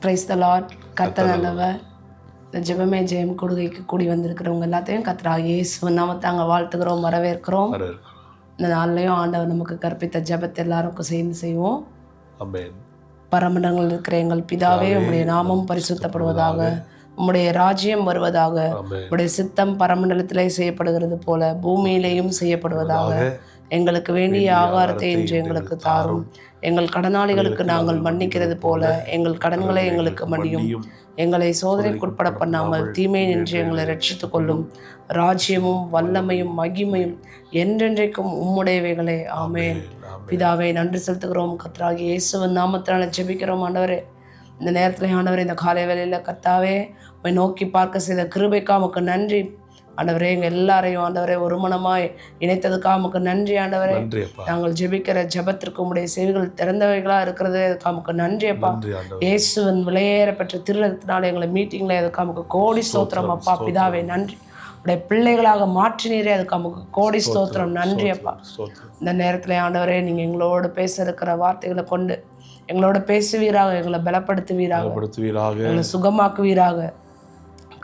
Praise the Lord. கர்த்தர் நல்லவர். இந்த ஜெபமே ஜெயம் கொடுகைக்கு கூடி வந்திருக்கிறவங்க எல்லாத்தையும் கர்த்தராகிய இயேசு நாமத்தை அங்கே வாழ்த்துக்கிறோம், வரவேற்கிறோம். இந்த நாள்லையும் ஆண்டவர் நமக்கு கற்பித்த ஜெபத்தை எல்லாருக்கும் சேர்ந்து செய்வோம். பரமண்டலங்களில் இருக்கிற எங்கள் பிதாவே, உம்முடைய நாமம் பரிசுத்தப்படுவதாக, உம்முடைய ராஜ்யம் வருவதாக, உம்முடைய சித்தம் பரமண்டலத்திலே செய்யப்படுகிறது போல பூமியிலேயும் செய்யப்படுவதாக. எங்களுக்கு வேண்டிய ஆகாரத்தை இன்று எங்களுக்கு தாரும். எங்கள் கடனாளிகளுக்கு நாங்கள் மன்னிக்கிறது போல எங்கள் கடன்களை எங்களுக்கு மன்னியும். எங்களை சோதனைக்குட்பட பண்ணாமல் தீமை நின்று எங்களை ரட்சித்துக் கொள்ளும். ராஜ்யமும் வல்லமையும் மகிமையும் என்றென்றைக்கும் உம்முடையவைகளே. ஆமென். பிதாவை நன்றி செலுத்துகிறோம். கர்த்தராகிய இயேசுவின் நாமத்தினால ஜெபிக்கிறோம். ஆண்டவரே, இந்த நேரத்தில் ஆண்டவரே, இந்த காலை வேளையில் கர்த்தாவே உம்மை நோக்கி பார்க்க செய்த கிருபைக்காக உமக்கு நன்றி ஆண்டவரே. எங்கள் எல்லாரையும் ஆண்டவரே ஒரு மனமாய் இணைத்ததுக்காக உமக்கு நன்றி ஆண்டவரே. நாங்கள் ஜெபிக்கிற ஜெபத்திற்கு உம்முடைய செவிகள் திறந்தவைகளாக இருக்கிறது, அதுக்காக உமக்கு நன்றி அப்பா. இயேசுவின் விலையேறப்பெற்ற திருரத்தினால எங்களை மீட்டிங்கில் அதுக்காக உமக்கு கோடி ஸ்தோத்திரம் அப்பா. பிதாவே நன்றி. உடைய பிள்ளைகளாக மாற்றினீரே, அதுக்கு நமக்கு கோடி ஸ்தோத்திரம். நன்றி அப்பா. இந்த நேரத்தில் ஆண்டவரே, நீங்கள் எங்களோட பேச இருக்கிற வார்த்தைகளை கொண்டு எங்களோட பேசுவீராக, எங்களை பலப்படுத்துவீராக, எங்களை சுகமாக்குவீராக.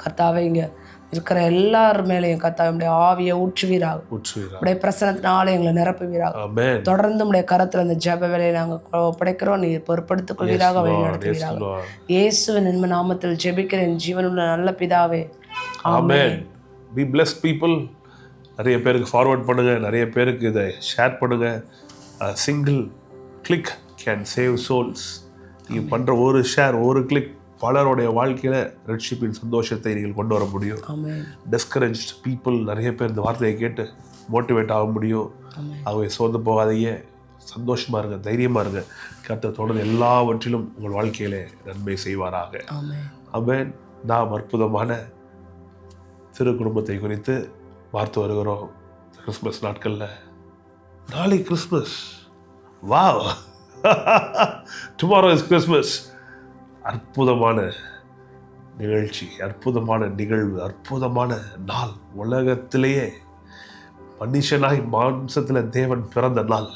கர்த்தாவே, இங்கே இருக்கிற எல்லார் மேலேயும் கர்த்தாவே ஆவியை ஊற்றுவீராக, உடைய பிரசனத்தினால எங்களை நிரப்புவீராக. தொடர்ந்து உடைய கரத்தில் அந்த ஜெப வேலையை நாங்கள் ஒப்படைக்கிறோம். நீர் பொறுப்படுத்திக் கொள்வீராக, வழி நடத்துவீராக. இயேசுவின் இன்ப நாமத்தில் ஜெபிக்கிறேன் ஜீவனுள்ள நல்ல பிதாவே. ஆமென். Be blessed people. நிறைய பேருக்கு ஃபார்வர்ட் பண்ணுங்கள், நிறைய பேருக்கு இதை ஷேர் பண்ணுங்கள். Single click can save souls. நீங்கள் பண்ணுற ஒரு ஷேர், ஒரு கிளிக் பலருடைய வாழ்க்கையில் ரட்சிப்பின் சந்தோஷத்தை நீங்கள் கொண்டு வர முடியும். டிஸ்கரேஜ்ட் பீப்புள் நிறைய பேர் இந்த வார்த்தையை கேட்டு மோட்டிவேட் ஆக முடியும். அவை சோர்ந்து போகாதீங்க, சந்தோஷமாக இருங்க, தைரியமாக இருங்க. கர்த்தர் தொடர்ந்து எல்லாவற்றிலும் உங்கள் வாழ்க்கையிலே நன்மை செய்வாராக. ஆமென். நாம் அற்புதமான திரு குடும்பத்தை குறித்து பார்த்து வருகிறோம். கிறிஸ்மஸ் நாட்களில் நாளை Christmas. Wow, tomorrow is Christmas. அற்புதமான நிகழ்ச்சி, அற்புதமான நிகழ்வு, அற்புதமான நாள். உலகத்திலேயே மனுஷனாய் மாம்சத்தில் தேவன் பிறந்த நாள்.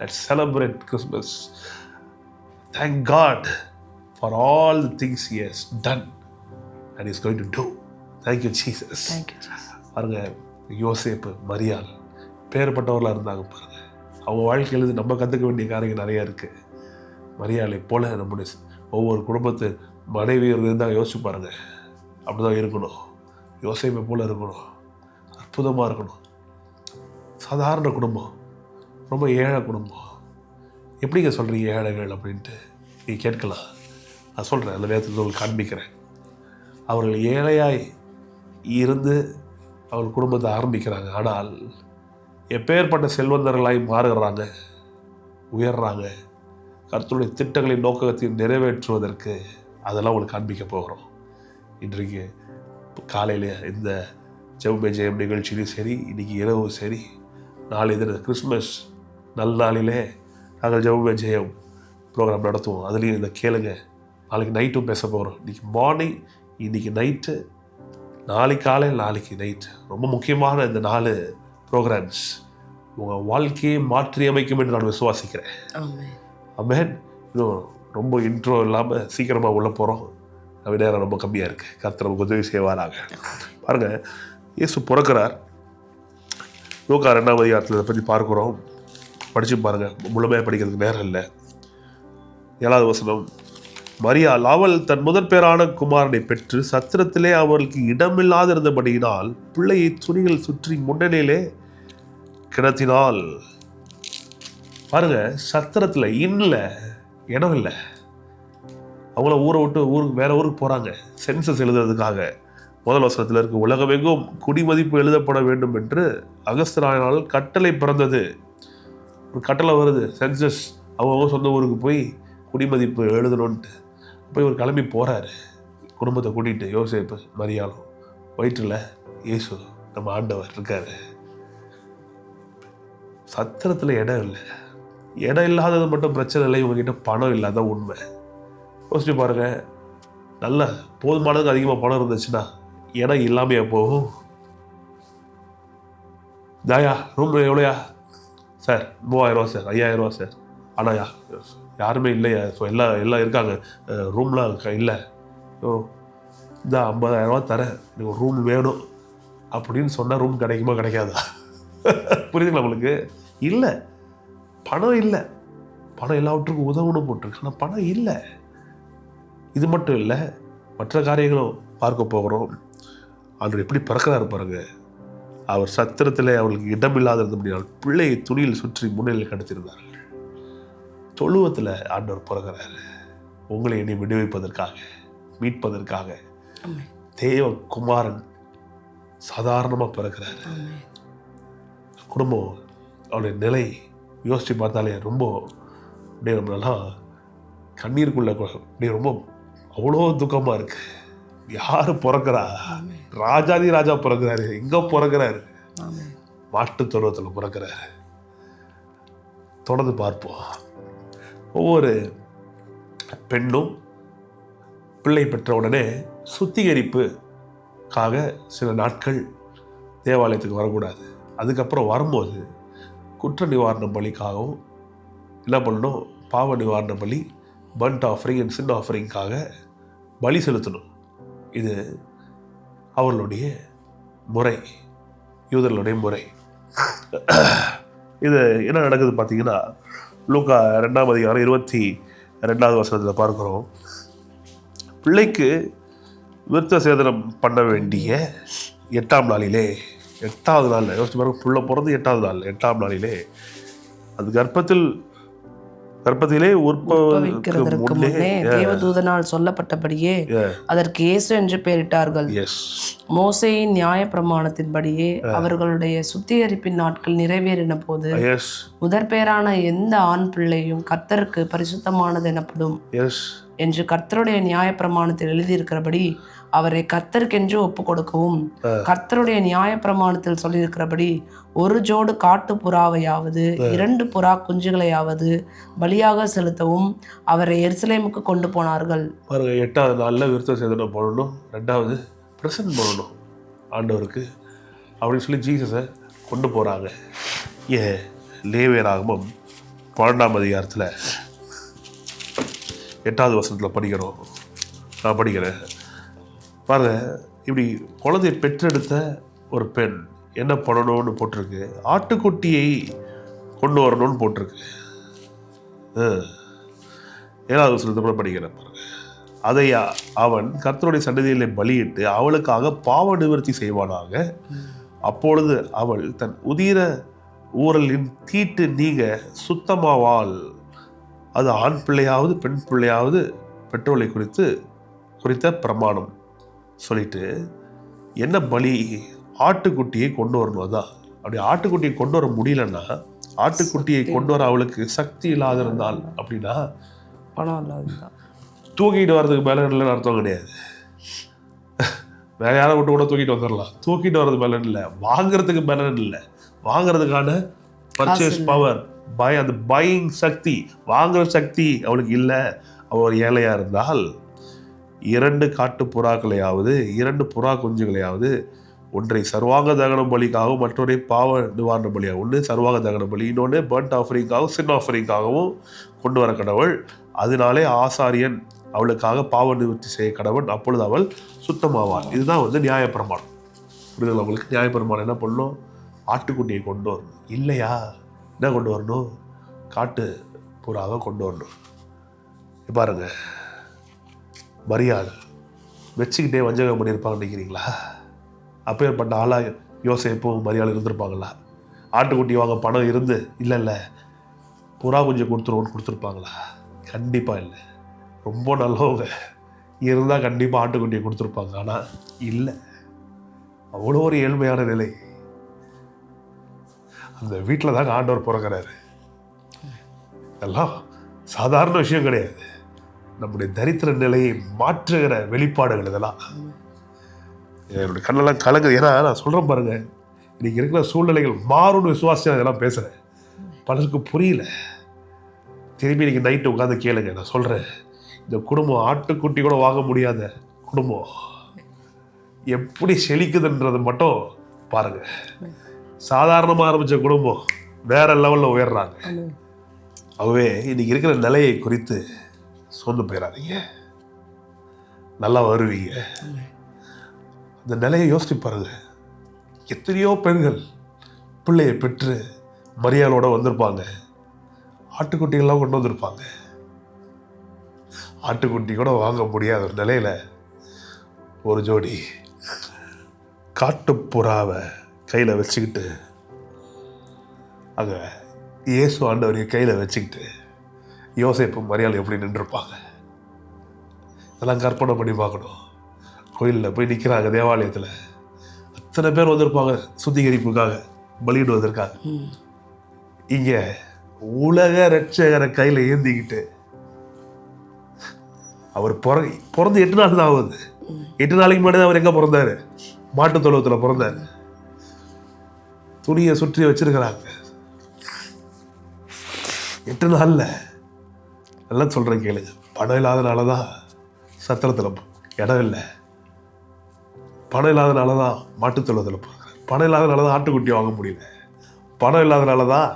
Let's celebrate Christmas. Thank God for all the things He has done and He's going to do. Thank you Jesus. பாருங்க, யோசேப்பு, மரியாள் பேர்பட்டவர்களாக இருந்தாங்க. பாருங்க, அவங்க வாழ்க்கையில் நம்ம கற்றுக்க வேண்டிய காரியங்கள் நிறையா இருக்குது. மரியாளை போல நம்முடைய ஒவ்வொரு குடும்பத்து மனைவியர் இருந்தால் யோசிச்சு பாருங்க. அப்படி தான் இருக்கணும். யோசேப்பை போல இருக்கணும், அற்புதமாக இருக்கணும். சாதாரண குடும்பம், ரொம்ப ஏழை குடும்பம். எப்படிங்க சொல்கிறீங்க ஏழைகள் அப்படின்ட்டு நீங்கள் கேட்கலாம். நான் சொல்கிறேன், அந்த நேரத்தில் உங்களுக்கு காண்பிக்கிறேன். அவர்கள் ஏழையாய் இருந்து அவர்கள் குடும்பத்தை ஆரம்பிக்கிறாங்க. ஆனால் எப்பேற்பட்ட செல்வந்தர்களாய் மாறுகிறாங்க, உயர்றாங்க. கர்த்தருடைய திட்டங்களின் நோக்கத்தை நிறைவேற்றுவதற்கு அதெல்லாம் உங்களுக்கு காண்பிக்க போகிறோம். இன்றைக்கு காலையில் இந்த ஜெபமே ஜெயம் நிகழ்ச்சியிலும் சரி, இன்றைக்கி இரவும் சரி, நாளை தினம் கிறிஸ்மஸ் நல்ல நாளிலே நாங்கள் ஜெபமே ஜெயம் ப்ரோக்ராம் நடத்துவோம். அதுலேயும் இந்த கேளுங்க. நாளைக்கு நைட்டும் பேச போகிறோம். இன்றைக்கி மார்னிங், இன்றைக்கி நைட்டு, நாளைக்கு காலையில், நாளைக்கு நைட். ரொம்ப முக்கியமான இந்த 4 ப்ரோக்ராம்ஸ் உங்கள் வாழ்க்கையை மாற்றி அமைக்கும் என்று நான் விசுவாசிக்கிறேன். ஆமென். இன்னும் ரொம்ப இன்ட்ரோ இல்லாமல் சீக்கிரமாக உள்ளே போகிறோம். நம்ம நேரம் ரொம்ப கம்மியாக இருக்குது. கர்த்தர் நமக்கு உதவி செய்வாராக. பாருங்கள், இயேசு பிறக்கிறார். லூக்கா 2ஆம் அதிகாரத்தில் இதை பற்றி பார்க்குறோம். படித்து பாருங்கள், முழுமையாக படிக்கிறதுக்கு நேரம் இல்லை. 7வது வசனம். மரியாள் அவள் தன் முதற் பேரான குமாரனை பெற்று சத்திரத்திலே அவர்களுக்கு இடமில்லாதிருந்தபடியினால் பிள்ளையை துணிகள் சுற்றி முன்னணியிலே கிடத்தினாள். பாருங்க, சத்திரத்தில் இன்னில் இடம் இல்லை. அவங்கள ஊரை விட்டு வேற ஊருக்கு போகிறாங்க சென்சஸ் எழுதுறதுக்காக. முதல் வசனத்தில் இருக்கு, உலகமெங்கும் குடிமதிப்பு எழுதப்பட வேண்டும் என்று அகஸ்தியனால் கட்டளை பிறந்தது. ஒரு கட்டளை வருது, சென்சஸ். அவங்க சொந்த ஊருக்கு போய் குடிமதிப்பு எழுதணுன்ட்டு போய் ஒரு கிளம்பி போகிறாரு குடும்பத்தை கூட்டிகிட்டு. யோசேப்பு, மரியாளும், வயிற்றில் இயேசு நம்ம ஆண்டவர் இருக்காரு. சத்திரத்தில் இடம் இல்லை. இடம் இல்லாதது மட்டும் பிரச்சனை இல்லை, இவங்ககிட்ட பணம் இல்லாத உண்மை. யோசிச்சு பாருங்கள், நல்ல போதுமானதுக்கு அதிகமாக பணம் இருந்துச்சுன்னா இடம் இல்லாமையா போகும்? தாயா ரூம் எவ்வளோயா சார்? 3000 ரூபா சார், 5000 ரூபா சார். ஆனாயா யாருமே இல்லையா, ஸோ எல்லாம் இருக்காங்க, ரூம்லாம் இல்லை, ஓ இந்த 50,000 தரேன், எனக்கு ஒரு ரூம் வேணும் அப்படின்னு சொன்னால் ரூம் கிடைக்குமா கிடைக்காதா? புரியுதுங்களா உங்களுக்கு? இல்லை, பணம் இல்லை, பணம் எல்லாவற்றுக்கும் உதவணும் போட்டிருக்கு, ஆனால் பணம் இல்லை. இது மட்டும் இல்லை, மற்ற காரியங்களும் பார்க்க போகிறோம். ஆண்டவர் எப்படி பிறக்கிறாரு பாருங்க. அவர் சத்திரத்தில் அவர்களுக்கு இடமில்லாத இருந்தபடியால் பிள்ளையை துணியில் சுற்றி முன்னிலையில் கடத்திருந்தார்கள். தொழுவத்தில் ஆண்டவர் பிறக்கிறாரு, உங்களை என்னை விடுவிப்பதற்காக, மீட்பதற்காக. தேவகுமாரன் சாதாரணமாக பிறக்கிறாரு. குடும்பம் அவருடைய நிலை யோசித்து பார்த்தாலே ரொம்ப அப்படியே நம்மளெல்லாம் கண்ணீருக்குள்ள அப்படியே ரொம்ப அவ்வளோ துக்கமாக இருக்கு. யார் பிறக்கிறா? ராஜாதி ராஜா பிறக்கிறாரு. எங்கே பிறக்கிறாரு? மாட்டு தொழுவத்தில் பிறக்கிறாரு. தொடர்ந்து பார்ப்போம். ஒவ்வொரு பெண்ணும் பிள்ளை பெற்ற உடனே சுத்திகரிப்புக்காக சில நாட்கள் தேவாலயத்துக்கு வரக்கூடாது. அதுக்கப்புறம் வரும்போது குற்ற நிவாரண பலிக்காகவும் என்ன பண்ணணும், பாவ நிவாரண பலி, பண்ட் ஆஃபரிங் அண்ட் சின் ஆஃபரிங்காக பலி செலுத்தணும். இது அவர்களுடைய முறை, யூதர்களுடைய முறை. இது என்ன நடக்குது பார்த்தீங்கன்னா, லூக்கா 2ஆம் அதிகாரம் 22வது வசனத்தில் பார்க்குறோம். பிள்ளைக்கு விருத்த சேதனம் பண்ண வேண்டிய 8ஆம் நாளிலே, 8வது நாளில் யோசிச்சு பாருங்க, புள்ள பிறந்து 8வது நாள், 8ஆம் நாளிலே அது கர்ப்பத்திலே உற்பவிக்கிறதற்கு முன்னே தேவதூதனால் சொல்லப்பட்டபடியே அதற்கு இயேசு என்று பெயரிட்டார்கள். மோசேயின் நியாய பிரமாணத்தின்படியே அவர்களுடைய சுத்திகரிப்பின் நாட்கள் நிறைவேறின போது முதற் பேரான எந்த ஆண் பிள்ளையும் கர்த்தருக்கு பரிசுத்தமானது எனப்படும் என்று கர்த்தருடைய நியாய பிரமாணத்தில் எழுதியிருக்கிறபடி அவரை கர்த்தருக்கென்று ஒப்பு கொடுக்கவும், கர்த்தருடைய நியாய பிரமாணத்தில் சொல்லியிருக்கிறபடி ஒரு ஜோடு காட்டு புறாவையாவது 2 புறா குஞ்சுகளையாவது பலியாக செலுத்தவும் அவரை எருசலேமுக்கு கொண்டு போனார்கள். பாருங்க, 8வது நாளில் விருத்த சேதனம் பண்ணணும், 2வது பிரசன்ட் பண்ணணும் ஆண்டவருக்கு அப்படின்னு சொல்லி ஜீசஸை கொண்டு போகிறாங்க. லேவியராகமம் 12ஆம் அதிகாரத்தில் 8வது வசனத்தில் படிக்கிறோம். நான் படிக்கிறேன் பாருங்க. இப்படி குழந்தையை பெற்றெடுத்த ஒரு பெண் என்ன பண்ணணும்னு போட்டிருக்கு, ஆட்டுக்குட்டியை கொண்டு வரணும்னு போட்டிருக்கு. 7வது வசனத்தை கூட படிக்கிறேன் பாருங்க. அதை அவன் கர்த்தருடைய சன்னதியிலே பலியிட்டு அவளுக்காக பாவ நிவர்த்தி செய்வானாக. அப்பொழுது அவள் தன் உதிர ஊரலின் தீட்டு நீங்க சுத்தமாவாள். அது ஆண் பிள்ளையாவது பெண் பிள்ளையாவது பெற்றோரை குறித்த பிரமாணம் சொல்லிட்டு என்ன பலி, ஆட்டுக்குட்டியை கொண்டு வரணும். அதான் அப்படி ஆட்டுக்குட்டியை கொண்டு வர முடியலன்னா, ஆட்டுக்குட்டியை கொண்டு வர அவளுக்கு சக்தி இல்லாத இருந்தால் அப்படின்னா பணம் இல்லாத தூக்கிட்டு வர்றதுக்கு பலன் இல்லைன்னு அர்த்தம் கிடையாது. வேற யாரை விட்டு கூட தூக்கிட்டு வந்துடலாம், தூக்கிட்டு வர்றது பலன் இல்லை, வாங்குறதுக்கு பலன் இல்லை. வாங்குறதுக்கான பர்ச்சேஸ் பவர், அந்த பையிங் சக்தி, வாங்குற சக்தி அவளுக்கு இல்லை. அவள் ஏழையா இருந்தால் 2 காட்டு புறாக்களையாவது 2 புறா குஞ்சுகளையாவது, ஒன்றை சர்வாங்க தகன பலிக்காகவும் மற்றொரு பாவ நிவாரண பலியாகவும், ஒன்று சர்வாங்க தகன பலி, இன்னொன்று பர்ன்ட் ஆஃபரிங்காகவும் சின் ஆஃபரிங்காகவும் கொண்டு வர கடவுள். அதனாலே ஆசாரியன் அவளுக்காக பாவ நிவர்த்தி செய்ய கடவுள், அப்பொழுது அவள் சுத்தமாவாள். இதுதான் நியாயப்பிரமாணம். புரியுதுங்களா உங்களுக்கு? நியாயப்பிரமாணம் என்ன பண்ணணும், ஆட்டுக்குட்டியை கொண்டு வரணும். இல்லையா என்ன கொண்டு வரணும், காட்டு புறாவை கொண்டு வரணும். பாருங்க, மரியாள் வச்சுக்கிட்டே வஞ்சகம் பண்ணியிருப்பாங்கன்னு நினைக்கிறீங்களா? அப்பேற்பட்ட ஆளாக யோசேப்பும் மரியாள் இருந்திருப்பாங்களா? ஆட்டுக்குட்டி வாங்க பணம் இருந்து இல்லை புறா கொஞ்சம் கொடுத்துருப்பாங்களா? கண்டிப்பாக இல்லை. ரொம்ப நல்லவங்க இருந்தால் கண்டிப்பாக ஆட்டுக்குட்டியை கொடுத்துருப்பாங்க. ஆனால் இல்லை, அவ்வளோ ஒரு ஏழ்மையான நிலை. அந்த வீட்டில் தாங்க ஆண்டவர் பிறக்கிறாரு. எல்லாம் சாதாரண விஷயம் கிடையாது. நம்முடைய தரித்திர நிலையை மாற்றுகிற வெளிப்பாடுகள் இதெல்லாம். என்னுடைய கண்ணெல்லாம் கலங்குது. ஏன்னா நான் சொல்கிறேன் பாருங்க, இன்னைக்கு இருக்கிற சூழ்நிலைகள் மாறும்னு விசுவாசி இதெல்லாம் பேசுகிறேன். பலருக்கு புரியல. திரும்பி இன்னைக்கு நைட்டு உட்காந்து கேளுங்க, நான் சொல்கிறேன். இந்த குடும்பம் ஆட்டுக்குட்டி கூட வாங்க முடியாத குடும்பம் எப்படி செழிக்குதுன்றது மட்டும் பாருங்க. சாதாரணமாக ஆரம்பித்த குடும்பம் வேற லெவலில் உயர்றாங்க. ஆகவே இன்னைக்கு இருக்கிற நிலையை குறித்து சோர்ந்து போயிடாதீங்க, நல்லா வருவீங்க. அந்த நிலையை யோசிச்சு பாருங்க. எத்தனையோ பெண்கள் பிள்ளையை பெற்று மரியாதையோட வந்திருப்பாங்க, ஆட்டுக்குட்டிகள்லாம் கொண்டு வந்திருப்பாங்க. ஆட்டுக்குட்டி கூட வாங்க முடியாத ஒரு நிலையில ஒரு ஜோடி காட்டுப்புறாவை கையில வச்சுக்கிட்டு, அங்க இயேசு ஆண்டவரைய கையில வச்சுக்கிட்டு யோசேப்பு மரியாதை எப்படி நின்றுருப்பாங்க. இதெல்லாம் கற்பனை பண்ணி பார்க்கணும். கோயிலில் போய் நிற்கிறாங்க, தேவாலயத்தில் அத்தனை பேர் வந்திருப்பாங்க சுத்திகரிப்புக்காக, பலியிடுவதற்காக. இங்கே உலக ரட்சகரை கையில் ஏந்திக்கிட்டு, அவர் பிறந்து 8 நாள் தான் ஆகுது. 8 நாளைக்கு முன்னாடி அவர் எங்கே பிறந்தாரு? மாட்டு தொழுவத்தில் பிறந்தாரு. துணியை சுற்றி வச்சிருக்கிறாங்க. 8 நாளில் எல்லாம் சொல்கிறேன் கேளுங்க. பணம் இல்லாதனால தான் சத்திரத்தில் இடம் இல்லை, பணம் இல்லாதனால தான் மாட்டுத்தொழுவத்தில் போகிறாங்க, பணம் இல்லாதனால தான் ஆட்டுக்குட்டி வாங்க முடியல, பணம் இல்லாதனால தான்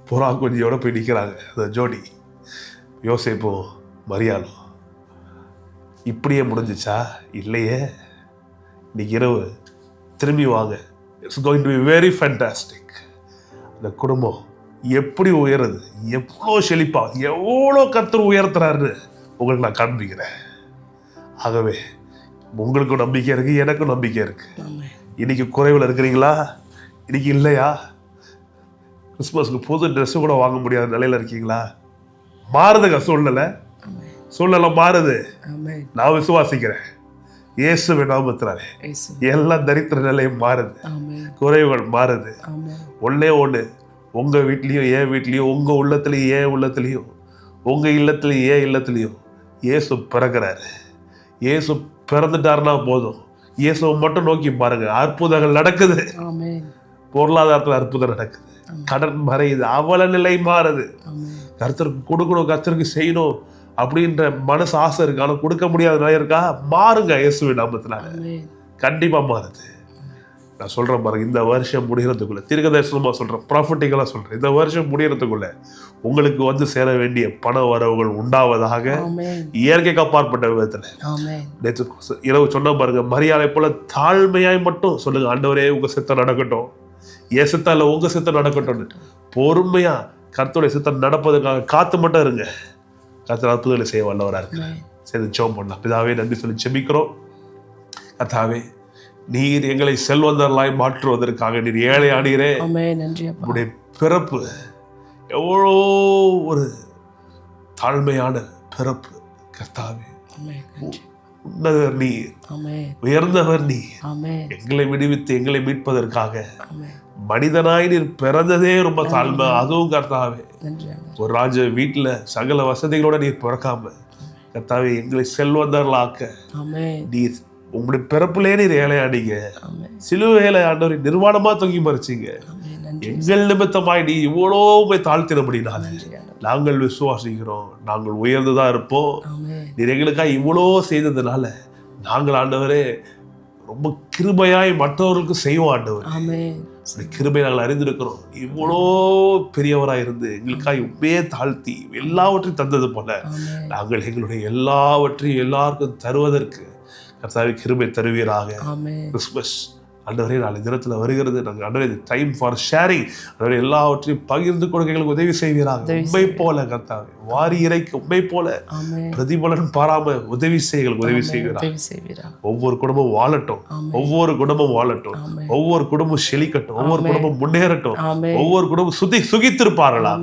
புறா குஞ்சியோட போய் நிற்கிறாங்க அந்த ஜோடி, யோசேப்பும் மரியாளும். இப்படியே முடிஞ்சிச்சா? இல்லையே. இன்னைக்கு இரவு திரும்பி வாங்க. It's going to be very fantastic. அந்த குடும்பம் எப்படி உயருது, எவ்வளோ செழிப்பா, எவ்வளோ கர்த்தர் உயர்த்துறாருன்னு உங்களுக்கு நான் காண்பிக்கிறேன். ஆகவே உங்களுக்கும் நம்பிக்கை இருக்கு, எனக்கும் நம்பிக்கை இருக்கு. இன்னைக்கு குறைவில் இருக்கிறீங்களா? இன்னைக்கு இல்லையா? கிறிஸ்மஸ்க்கு புது ட்ரெஸ்ஸு கூட வாங்க முடியாத நிலையில இருக்கீங்களா? மாறுதுங்க சூழ்நிலை, சூழ்நிலை மாறுது. நான் விசுவாசிக்கிறேன். இயேசுவின் நாமத்தினாலே எல்லா தரித்திர நிலையும் மாறுது, குறைவுகள் மாறுது. ஒன்னே ஒன்று, உங்க வீட்லயும் என் வீட்லயும், உங்க உள்ளத்துலயும் ஏன் உள்ளத்துலயும், உங்க இல்லத்துலயும் ஏன் இல்லத்துலயும் இயேசு பிறகுறாரு. இயேசு பிறந்துட்டாருன்னா போதும். இயேசுவை மட்டும் நோக்கி பாருங்க, அற்புதங்கள் நடக்குது. பொருளாதாரத்தில் அற்புதம் நடக்குது, கடன் மறையுது, அவல நிலை மாறுது. கர்த்தருக்கு கொடுக்கணும், கர்த்தருக்கு செய்யணும் அப்படின்ற மனசு ஆசை இருக்கு, ஆனால் கொடுக்க முடியாத நிலை இருக்கா? மாறுங்க இயேசுவின் நாமத்தினால, கண்டிப்பா மாறுது. நான் சொல்றேன் பாருங்க, இந்த வருஷம் முடிகிறதுக்குள்ள, தீர்க்கதரிசனமா சொல்றேன், ப்ராஃபட்டிக்கலா சொல்றேன், இந்த வருஷம் முடிகிறதுக்குள்ள உங்களுக்கு வந்து சேர வேண்டிய பண வரவுகள் உண்டாவதாக, இயற்கைக்கு அப்பாற்பட்ட விதத்துல. நேற்று இரவு சொன்ன பாருங்க, மரியாதை போல தாழ்மையாய் மட்டும் சொல்லுங்க, ஆண்டவரே உங்க சித்தம் நடக்கட்டும், என் சித்தம் இல்லை உங்க சித்தம் நடக்கட்டும். பொறுமையா கர்த்தருடைய சித்தம் நடப்பதற்காக காத்து மட்டும் இருங்க. கர்த்தர் அற்புதங்களை செய்ய வல்லவரா இருக்கு. சரி, ஜெபம் பண்ணலாம். பிதாவே நன்றி சொல்லி ஜெபிக்கிறோம். கர்த்தாவே, நீர் எங்களை செல்வந்தர்களாய் மாற்றுவதற்காக நீர் ஏழை ஆடுகிறே. உங்களுடைய பிறப்பு எவ்வளோ ஒரு தாழ்மையான பிறப்பு கர்த்தாவே. உன்னதர் நீர், உயர்ந்தவர் நீர். எங்களை விடுவித்து எங்களை மீட்பதற்காக மனிதனாய் நீர் பிறந்ததே ரொம்ப தாழ்மை. அதுவும் கர்த்தாவே, ஒரு ராஜ வீட்டுல சகல வசதிகளோட நீர் பிறக்காம கர்த்தாவே எங்களை செல்வந்தர்களாக்க நீர் உங்களுடைய பிறப்புலே நீர் ஏழையானீங்க. சிலுவையில ஆண்டவரை நிர்வாணமா தொங்கி மறிச்சீங்க. எங்கள் நிமித்தமாய் நீ இவ்வளோ போய் தாழ்த்தினபடினால நாங்கள் விசுவாசிக்கிறோம், நாங்கள் உயர்ந்துதான் இருப்போம். நீர் எங்களுக்காக இவ்வளோ செய்ததுனால நாங்கள் ஆண்டவரே ரொம்ப கிருபையாய் மற்றவர்களுக்கு செய்வோம். ஆண்டவர் கிருபை நாங்கள் அறிந்திருக்கிறோம். இவ்வளோ பெரியவராக இருந்து எங்களுக்காக உண்மையே தாழ்த்தி எல்லாவற்றையும் தந்தது போல நாங்கள் எங்களுடைய எல்லாவற்றையும் எல்லாருக்கும் தருவதற்கு கர்த்தாவே கிருபை தருவீராக. கிறிஸ்மஸ் ஆண்டவரே நாளை தினத்தில் வருகிறது. நாங்கள் ஆண்டவரே டைம் ஃபார் ஷேரிங், ஆண்டவரே எல்லாவற்றையும் பகிர்ந்து கொடுக்க எங்களுக்கு உதவி செய்வீராக. உண்மை போல கர்த்தாவே வாரி இறைக்கு உண்மை போல பிரதிபலன் பாராம உதவி செய்ய எங்களுக்கு உதவி செய்வீராக. ஒவ்வொரு குடும்பம் வாழட்டும், ஒவ்வொரு குடும்பம் வாழட்டும், ஒவ்வொரு குடும்பம் செழிக்கட்டும், ஒவ்வொரு குடும்பம் முன்னேறட்டும், ஒவ்வொரு குடும்பம் சுகித்திருப்பார்களா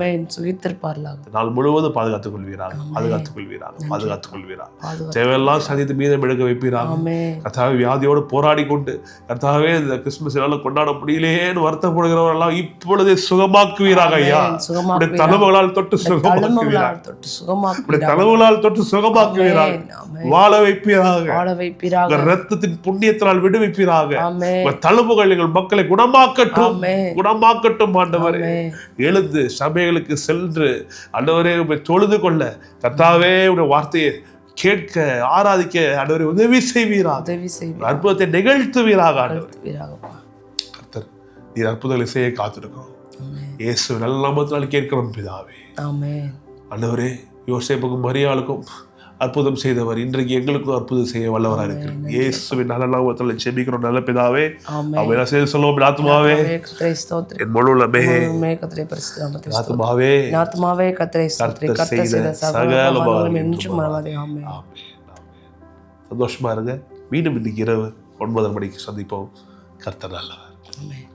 நாள் முழுவதும் பாதுகாத்துக் கொள்வீராக, பாதுகாத்துக் கொள்வீராக, பாதுகாத்துக் கொள்வீராக. தேவையெல்லாம் சந்தித்து மீதம் எடுக்க வைப்பீராக. கர்த்தாவே வியாதியோடு போராடி கொண்டு கர்த்தாவே இந்த கிறிஸ்துமஸ் எல்லாம் கொண்டாட முடியலையேன்னு வருத்தப்படுகிறவரெல்லாம் இப்பொழுதே சுகமாக்குவீராக. ஐயா, தலைவர்களால் தொட்டு சுகமாக்குவீராக, தலைவர்களால் தொட்டு சுகமாக்குவீராக, வாழ வைப்பீராக, ரத்தத்தின் புண்ணியத்தினால் விடுவிப்பீராக. தழும்புகள் எங்கள் மக்களை குணமாக்கட்டும், குணமாக்கட்டும். ஆண்டவரே எழுந்து சபைகளுக்கு சென்று ஆண்டவரே தொழுது கொள்ள கர்த்தாவே உடைய வார்த்தையை கேட்க ஆராதிக்க ஆண்டவரே உதவி செய்வீராக, அற்புதத்தை நிகழ்த்துவீராக. கர்த்தர் நீர் அற்புதங்களை செய்ய காத்திருக்கிறோம். இயேசு நல்ல நாமத்தினால் கேட்கிறோம் பிதாவே. ஆமென். ஆண்டவரே, யோசேப்புக்கும் மரியாளுக்கும் அற்புதம் செய்தவர் இன்றைக்கு எங்களுக்கும் அற்புதம் செய்ய வல்லவராக இருக்கிறார். இயேசுவின் நல்ல நாமத்தில் ஜெபிக்கிறோம் நல்ல பிதாவே. அவன் செய்ய சொல்லுவோம், ஆத்துமாவே கர்த்தரை ஸ்தோத்திரி. என் முழு உள்ளமே கர்த்தரை பரிசுத்த நாமத்தை ஸ்தோத்திரி. ஆத்துமாவே ஆத்துமாவே கர்த்தரை ஸ்தோத்திரி. கர்த்தர் செய்த சகல உபகாரங்களையும் என்றும் மறவாதே. ஆமென். சந்தோஷமா இருங்க. மீண்டும் இன்னைக்கு இரவு 9:30 மணிக்கு சந்திப்போம். கர்த்தர் நல்லவர். ஆமென்.